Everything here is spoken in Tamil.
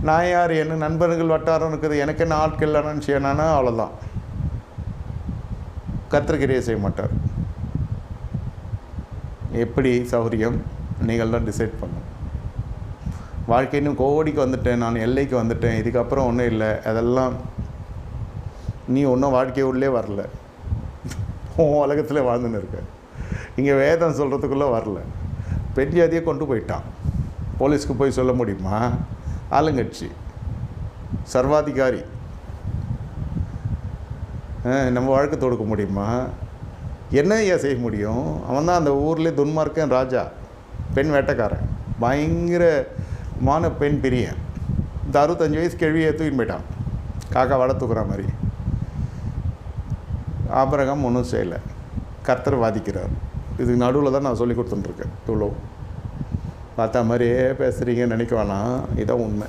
நான் யார், என்ன நண்பர்கள் வட்டாரம் இருக்குது, எனக்கு என்ன ஆட்கள் இல்லைன்னு செய்யணும்னா அவ்வளோதான். கர்த்தர் செய்ய மாட்டார். எப்படி சௌகரியம் நீங்கள் தான் டிசைட் பண்ணணும். வாழ்க்கை இன்னும் கோடிக்கு வந்துட்டேன், நான் எல்லைக்கு வந்துட்டேன், இதுக்கப்புறம் ஒன்றும் இல்லை, அதெல்லாம் நீ ஒன்றும் வாழ்க்கை உள்ளே வரல, உலகத்தில் வாழ்ந்துன்னு இருக்க. இங்கே வேதம் சொல்கிறதுக்குள்ளே வரல. பெண் ஜாதியை கொண்டு போயிட்டான். போலீஸ்க்கு போய் சொல்ல முடியுமா? ஆளுங்கட்சி, சர்வாதிகாரி, நம்ம வாழ்க்கை தொடுக்க முடியுமா? என்ன ஐயா செய்ய முடியும்? அவன் தான் அந்த ஊர்லேயே துன்மார்க்கன் ராஜா, பெண் வேட்டைக்காரன், பயங்கரமான பெண் பிரியன். இந்த 65 வயசு கேள்வியை தூக்கின்னு போயிட்டான், காக்கா வடை தூக்குற மாதிரி. ஆபிரகாம் ஒன்றும் செய்யலை, கர்த்தர் வாதிக்கிறார். இதுக்கு நடுவில் தான் நான் சொல்லி கொடுத்துட்டுருக்கேன். இவ்வளோ பார்த்தா மாதிரியே பேசுகிறீங்கன்னு நினைக்க வேணாம், இதான் உண்மை.